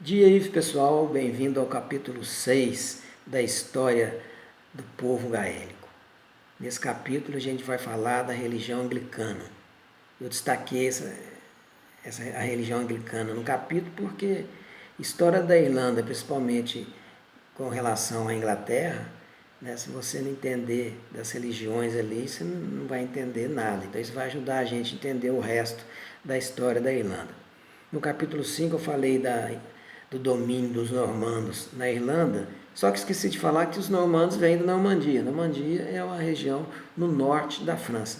Dia aí, pessoal, bem-vindo ao capítulo 6 da história do povo gaélico. Nesse capítulo a gente vai falar da religião anglicana. Eu destaquei a religião anglicana no capítulo porque história da Irlanda, principalmente com relação à Inglaterra, né, se você não entender das religiões ali, você não vai entender nada. Então isso vai ajudar a gente a entender o resto da história da Irlanda. No capítulo 5 eu falei do domínio dos normandos na Irlanda, só que esqueci de falar que os normandos vêm da Normandia. Normandia é uma região no norte da França.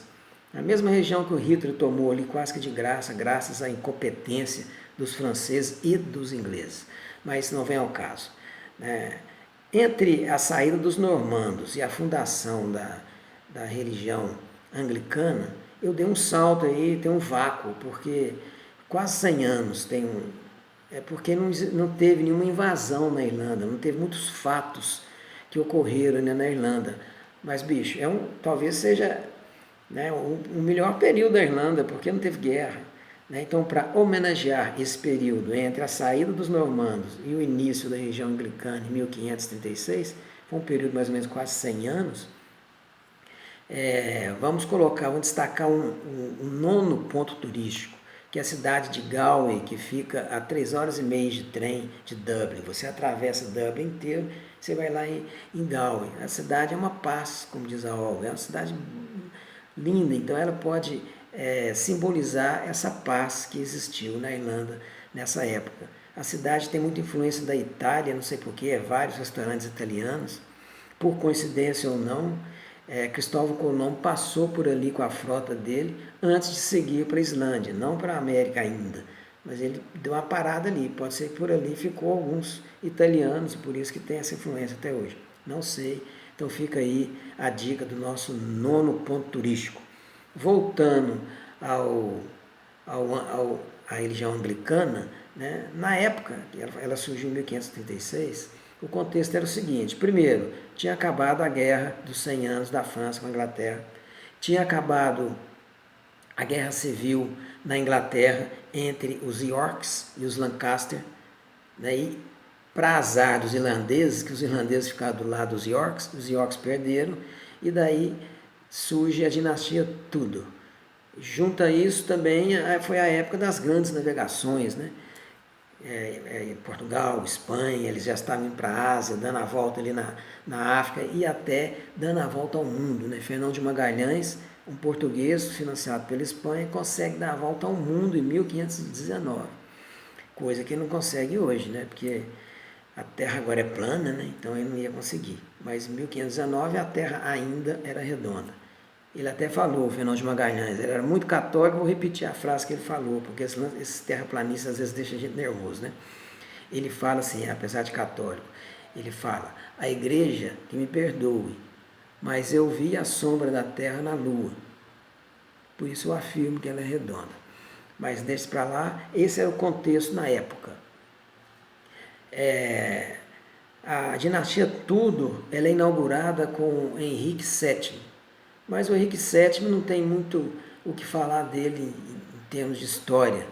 A mesma região que o Hitler tomou ali quase que de graça, graças à incompetência dos franceses e dos ingleses. Mas isso não vem ao caso. Entre a saída dos normandos e a fundação da religião anglicana, eu dei um salto aí, tem um vácuo, porque quase 100 anos tem é porque não teve nenhuma invasão na Irlanda, não teve muitos fatos que ocorreram, né, na Irlanda. Mas, bicho, talvez seja, né, o melhor período da Irlanda, porque não teve guerra. Né? Então, para homenagear esse período entre a saída dos normandos e o início da região anglicana em 1536, foi um período mais ou menos quase 100 anos, vamos destacar um nono ponto turístico, que é a cidade de Galway, que fica a 3 horas e meia de trem de Dublin. Você atravessa Dublin inteiro, você vai lá em Galway. A cidade é uma paz, como diz a Olga, é uma cidade linda, então ela pode simbolizar essa paz que existiu na Irlanda nessa época. A cidade tem muita influência da Itália, não sei porquê, vários restaurantes italianos, por coincidência ou não, Cristóvão Colombo passou por ali com a frota dele antes de seguir para a Islândia, não para a América ainda, mas ele deu uma parada ali, pode ser que por ali ficou alguns italianos, por isso que tem essa influência até hoje, não sei, então fica aí a dica do nosso nono ponto turístico. Voltando à religião anglicana, né, na época, ela surgiu em 1536, o contexto era o seguinte: primeiro, tinha acabado a guerra dos 100 anos da França com a Inglaterra, tinha acabado a guerra civil na Inglaterra entre os Yorks e os Lancaster, né, e para azar dos irlandeses, que os irlandeses ficaram do lado dos Yorks, os Yorks perderam, e daí surge a dinastia Tudor. Junto a isso também foi a época das grandes navegações, né? Portugal, Espanha, eles já estavam indo para a Ásia, dando a volta ali na África e até dando a volta ao mundo. Né? Fernão de Magalhães, um português financiado pela Espanha, consegue dar a volta ao mundo em 1519, coisa que ele não consegue hoje, né? Porque a Terra agora é plana, né? Então ele não ia conseguir. Mas em 1519 a Terra ainda era redonda. Ele até falou, o Fernão de Magalhães, ele era muito católico, vou repetir a frase que ele falou, porque esses terraplanistas às vezes deixam a gente nervoso, né? Ele fala assim, apesar de católico, ele fala: a igreja que me perdoe, mas eu vi a sombra da terra na lua, por isso eu afirmo que ela é redonda. Mas deixa para lá, esse era o contexto na época. A dinastia Tudor, ela é inaugurada com Henrique VII, mas o Henrique VII não tem muito o que falar dele em termos de história.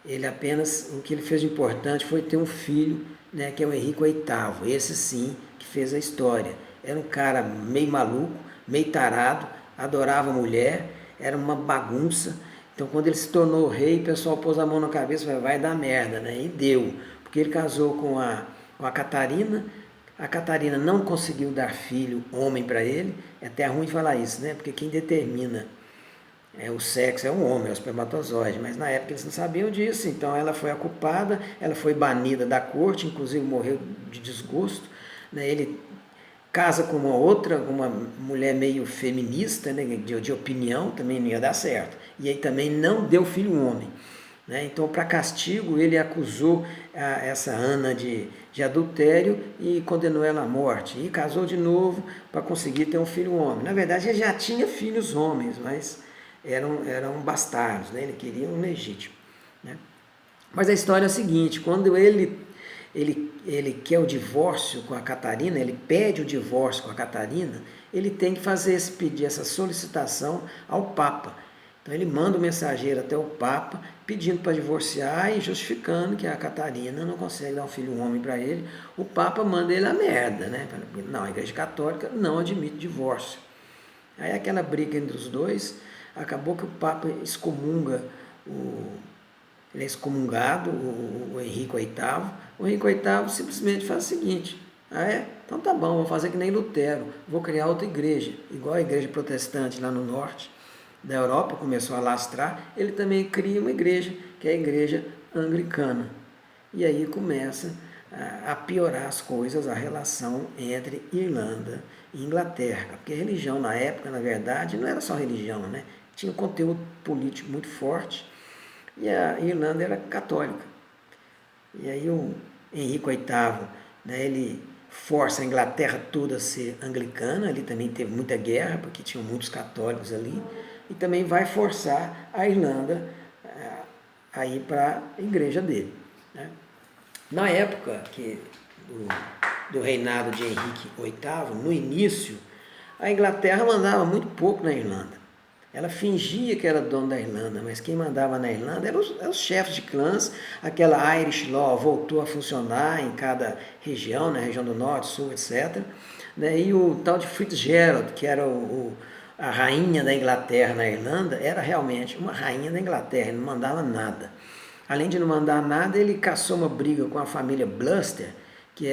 Ele apenas, o que ele fez de importante foi ter um filho, né, que é o Henrique VIII, esse sim que fez a história. Era um cara meio maluco, meio tarado, adorava mulher, era uma bagunça. Então quando ele se tornou rei, o pessoal pôs a mão na cabeça e falou: vai dar merda, né? E deu, porque ele casou com a Catarina. A Catarina não conseguiu dar filho, homem, para ele. É até ruim falar isso, né? Porque quem determina o sexo é um homem, é o espermatozoide. Mas na época eles não sabiam disso, então ela foi a culpada, ela foi banida da corte, inclusive morreu de desgosto. Né? Ele casa com uma mulher meio feminista, né? de opinião, também não ia dar certo. E aí também não deu filho homem. Né? Então, para castigo, ele acusou essa Ana de adultério e condenou ela à morte. E casou de novo para conseguir ter um filho homem. Na verdade, ele já tinha filhos homens, mas eram bastardos, né? Ele queria um legítimo. Né? Mas a história é a seguinte: quando ele quer o divórcio com a Catarina, ele pede o divórcio com a Catarina, ele tem que pedir essa solicitação ao Papa, Então ele manda um mensageiro até o Papa pedindo para divorciar e justificando que a Catarina não consegue dar um filho homem para ele. O Papa manda ele a merda, né? Não, a Igreja Católica não admite divórcio. Aí aquela briga entre os dois, acabou que o Papa excomunga, ele é excomungado, o Henrique VIII. O Henrique VIII simplesmente faz o seguinte: então tá bom, vou fazer que nem Lutero, vou criar outra igreja, igual a igreja protestante lá no norte da Europa começou a lastrar, ele também cria uma igreja, que é a igreja anglicana. E aí começa a piorar as coisas, a relação entre Irlanda e Inglaterra, porque a religião na época, na verdade, não era só religião, né? Tinha um conteúdo político muito forte, e a Irlanda era católica. E aí o Henrique VIII, né, ele força a Inglaterra toda a ser anglicana, ali também teve muita guerra, porque tinham muitos católicos ali, e também vai forçar a Irlanda a ir para a igreja dele, né? Na época do reinado de Henrique VIII, no início, a Inglaterra mandava muito pouco na Irlanda. Ela fingia que era dona da Irlanda, mas quem mandava na Irlanda eram os chefes de clãs. Aquela Irish Law voltou a funcionar em cada região, na região do norte, sul, etc. E o tal de Fitzgerald, que era a rainha da Inglaterra na Irlanda, era realmente uma rainha da Inglaterra, ele não mandava nada. Além de não mandar nada, ele caçou uma briga com a família Bluster, que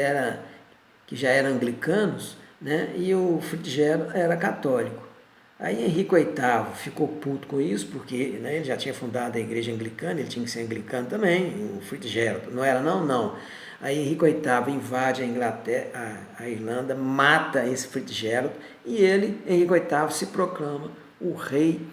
já eram anglicanos, né? E o Fitzgerald era católico. Aí Henrique VIII ficou puto com isso, porque, né, ele já tinha fundado a igreja anglicana, ele tinha que ser anglicano também, o Fitzgerald. Não era não? Não. Aí Henrique VIII invade a Inglaterra, a Irlanda, mata esse Fitzgerald, e ele, Henrique VIII, se proclama o rei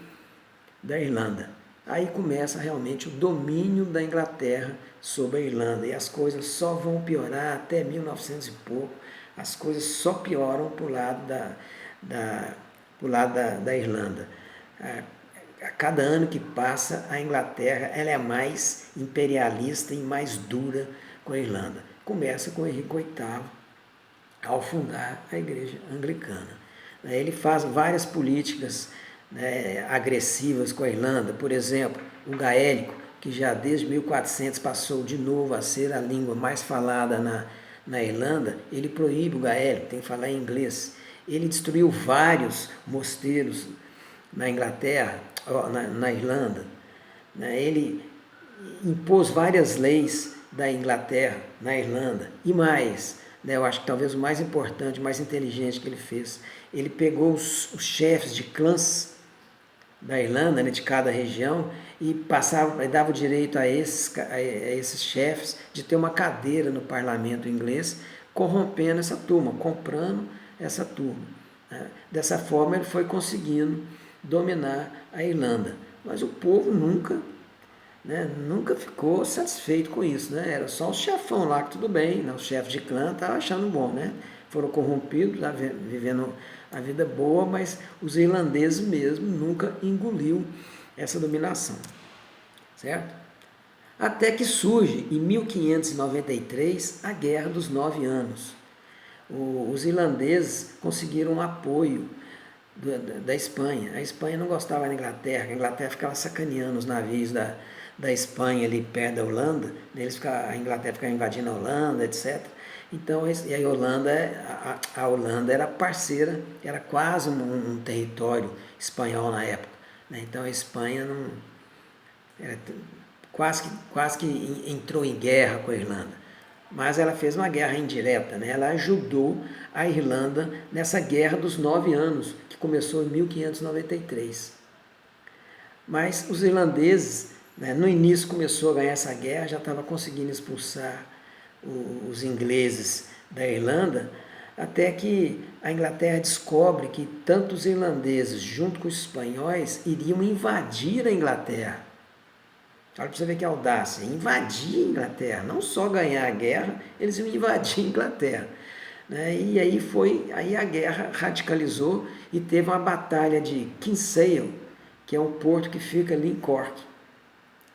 da Irlanda. Aí começa realmente o domínio da Inglaterra sobre a Irlanda, e as coisas só vão piorar até 1900 e pouco, as coisas só pioram para o lado da Irlanda. A cada ano que passa, a Inglaterra ela é mais imperialista e mais dura com a Irlanda. Começa com Henrique VIII ao fundar a igreja anglicana. Ele faz várias políticas, né, agressivas com a Irlanda. Por exemplo, o gaélico, que já desde 1400 passou de novo a ser a língua mais falada na Irlanda, ele proíbe o gaélico, tem que falar em inglês. Ele destruiu vários mosteiros na Inglaterra, na Irlanda. Ele impôs várias leis da Inglaterra na Irlanda. E mais, eu acho que talvez o mais importante, o mais inteligente que ele fez, ele pegou os chefes de clãs da Irlanda, né, de cada região, e dava o direito a esses chefes de ter uma cadeira no parlamento inglês, corrompendo essa turma, comprando essa turma. Dessa forma ele foi conseguindo dominar a Irlanda. Mas o povo nunca ficou satisfeito com isso. Era só os chefão lá que tudo bem, os chefes de clã estavam achando bom. Foram corrompidos, vivendo a vida boa, mas os irlandeses mesmo nunca engoliu essa dominação. Certo? Até que surge, em 1593, a Guerra dos 9 Anos. Os irlandeses conseguiram um apoio da Espanha. A Espanha não gostava da Inglaterra, a Inglaterra ficava sacaneando os navios da Espanha ali perto da Holanda, a Inglaterra ficava invadindo a Holanda, etc. Então, e a Holanda era parceira, era quase um território espanhol na época. Então a Espanha quase que entrou em guerra com a Irlanda. Mas ela fez uma guerra indireta, ela ajudou a Irlanda nessa Guerra dos 9 Anos, que começou em 1593. Mas os irlandeses, no início começou a ganhar essa guerra, já estava conseguindo expulsar os ingleses da Irlanda, até que a Inglaterra descobre que tanto os irlandeses, junto com os espanhóis, iriam invadir a Inglaterra. Olha para você ver que audácia, invadir a Inglaterra, não só ganhar a guerra, eles iam invadir a Inglaterra. E aí a guerra radicalizou e teve uma batalha de Kinsale, que é um porto que fica ali em Cork.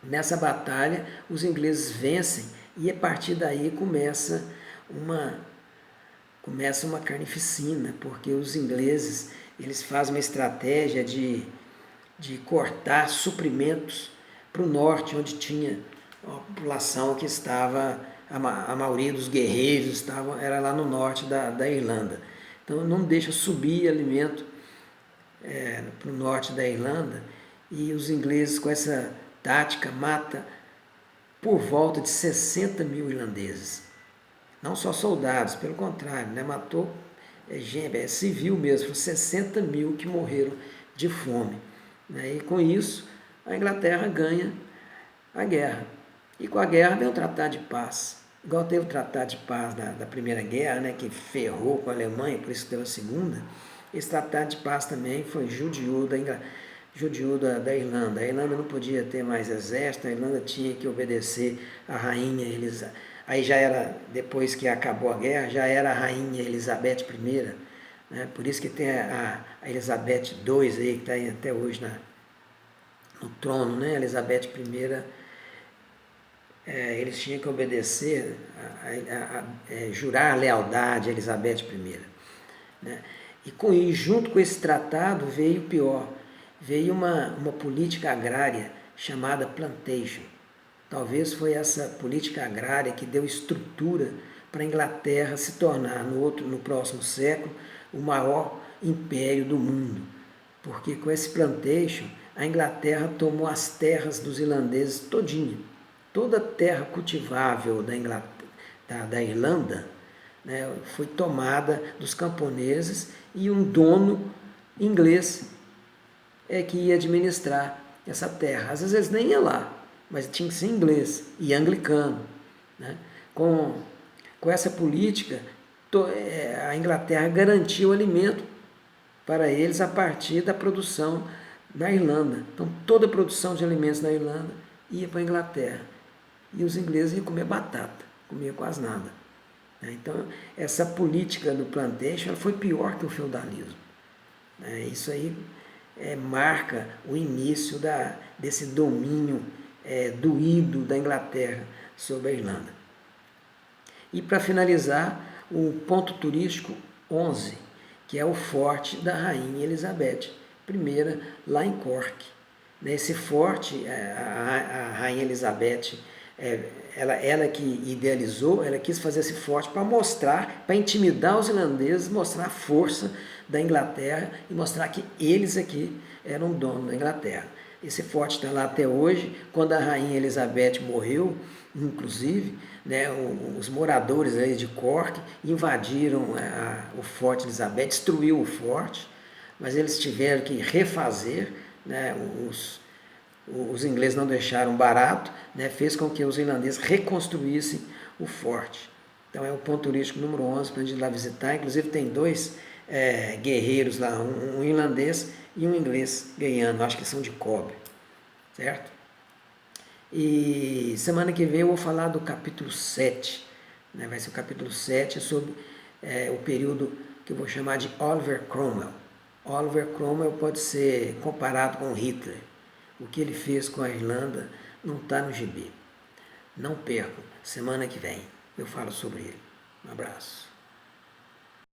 Nessa batalha, os ingleses vencem e a partir daí começa uma carnificina, porque os ingleses eles fazem uma estratégia de de cortar suprimentos para o norte, onde tinha uma população que estava, a maioria dos guerreiros era lá no norte da Irlanda. Então não deixa subir alimento para o norte da Irlanda, e os ingleses com essa tática mata por volta de 60 mil irlandeses. Não só soldados, pelo contrário, né? Matou gente, civil mesmo, 60 mil que morreram de fome. Né? E com isso, a Inglaterra ganha a guerra. E com a guerra vem o Tratado de Paz. Igual teve o Tratado de Paz da Primeira Guerra, né, que ferrou com a Alemanha, por isso que teve a Segunda. Esse Tratado de Paz também foi judiou da Irlanda. A Irlanda não podia ter mais exército, a Irlanda tinha que obedecer a rainha Elizabeth. Aí já era, depois que acabou a guerra, já era a rainha Elizabeth I. Né? Por isso que tem a Elizabeth II aí, que está aí até hoje no trono, né? Elizabeth I. Eles tinham que obedecer, jurar lealdade a Elizabeth I. Né? E junto com esse tratado veio o pior, veio uma política agrária chamada plantation. Talvez foi essa política agrária que deu estrutura para a Inglaterra se tornar, no próximo século, o maior império do mundo. Porque com esse plantation, a Inglaterra tomou as terras dos irlandeses todinha. Toda a terra cultivável da Irlanda, né, foi tomada dos camponeses, e um dono inglês que ia administrar essa terra. Às vezes nem ia lá, mas tinha que ser inglês e anglicano. Né? Com essa política, a Inglaterra garantiu o alimento para eles a partir da produção na Irlanda. Então toda a produção de alimentos na Irlanda ia para a Inglaterra. E os ingleses iam comer batata, comia quase nada. Então essa política do plantation ela foi pior que o feudalismo. Isso aí marca o início desse domínio doído da Inglaterra sobre a Irlanda. E para finalizar, o ponto turístico 11, que é o forte da Rainha Elizabeth I, lá em Cork. Nesse forte, a Rainha Elizabeth, ela que idealizou, ela quis fazer esse forte para mostrar, para intimidar os irlandeses, mostrar a força da Inglaterra e mostrar que eles aqui eram donos da Inglaterra. Esse forte está lá até hoje. Quando a Rainha Elizabeth morreu, inclusive, né, os moradores aí de Cork invadiram o Forte Elizabeth, destruiu o forte, mas eles tiveram que refazer, né, os ingleses não deixaram barato, né, fez com que os irlandeses reconstruíssem o forte. Então é o ponto turístico número 11 para a gente ir lá visitar. Inclusive tem dois guerreiros lá, um irlandês e um inglês ganhando, acho que são de cobre, certo? E semana que vem eu vou falar do capítulo 7, né? Vai ser o capítulo 7 sobre o período que eu vou chamar de Oliver Cromwell. Oliver Cromwell pode ser comparado com Hitler. O que ele fez com a Irlanda não está no gibi. Não percam, semana que vem eu falo sobre ele. Um abraço.